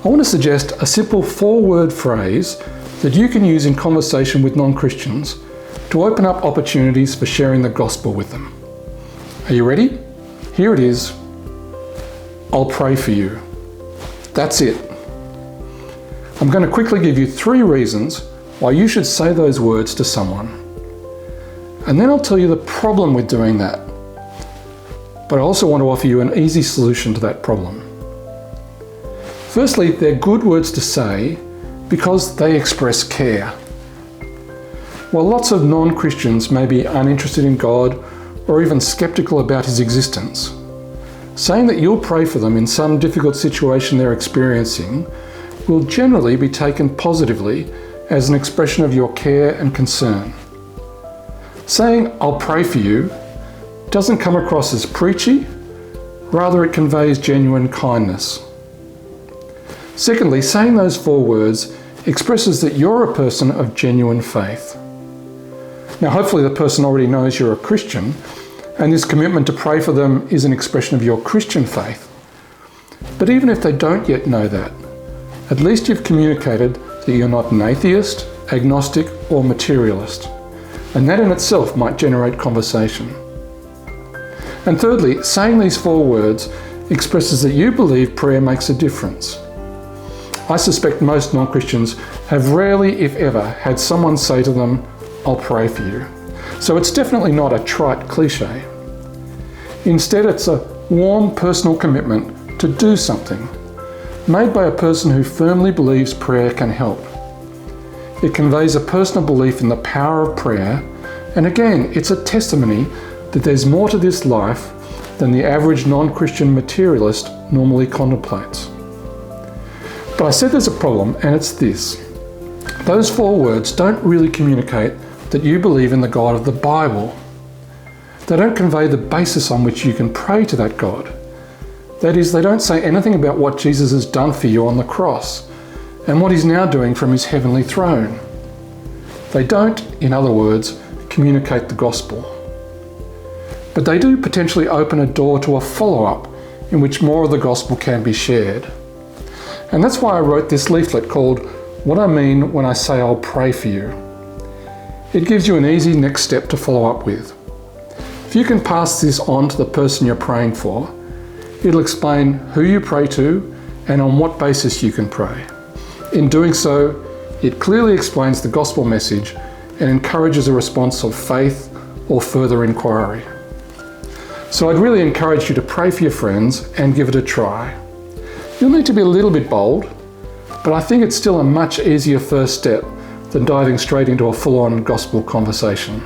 I want to suggest a simple 4-word phrase that you can use in conversation with non-Christians to open up opportunities for sharing the gospel with them. Are you ready? Here it is. I'll pray for you. That's it. I'm going to quickly give you 3 reasons why you should say those words to someone. And then I'll tell you the problem with doing that. But I also want to offer you an easy solution to that problem. Firstly, they're good words to say because they express care. While lots of non-Christians may be uninterested in God or even skeptical about his existence, saying that you'll pray for them in some difficult situation they're experiencing will generally be taken positively as an expression of your care and concern. Saying, "I'll pray for you," doesn't come across as preachy, rather it conveys genuine kindness. Secondly, saying those 4 words expresses that you're a person of genuine faith. Now, hopefully the person already knows you're a Christian, and this commitment to pray for them is an expression of your Christian faith. But even if they don't yet know that, at least you've communicated that you're not an atheist, agnostic, or materialist, and that in itself might generate conversation. And thirdly, saying these 4 words expresses that you believe prayer makes a difference. I suspect most non-Christians have rarely, if ever, had someone say to them, "I'll pray for you." So it's definitely not a trite cliche. Instead, it's a warm personal commitment to do something, made by a person who firmly believes prayer can help. It conveys a personal belief in the power of prayer, and again, it's a testimony that there's more to this life than the average non-Christian materialist normally contemplates. But I said there's a problem, and it's this. Those 4 words don't really communicate that you believe in the God of the Bible. They don't convey the basis on which you can pray to that God. That is, they don't say anything about what Jesus has done for you on the cross and what he's now doing from his heavenly throne. They don't, in other words, communicate the gospel. But they do potentially open a door to a follow-up in which more of the gospel can be shared. And that's why I wrote this leaflet called "What I Mean When I Say I'll Pray for You." It gives you an easy next step to follow up with. If you can pass this on to the person you're praying for, it'll explain who you pray to and on what basis you can pray. In doing so, it clearly explains the gospel message and encourages a response of faith or further inquiry. So I'd really encourage you to pray for your friends and give it a try. You'll need to be a little bit bold, but I think it's still a much easier first step than diving straight into a full-on gospel conversation.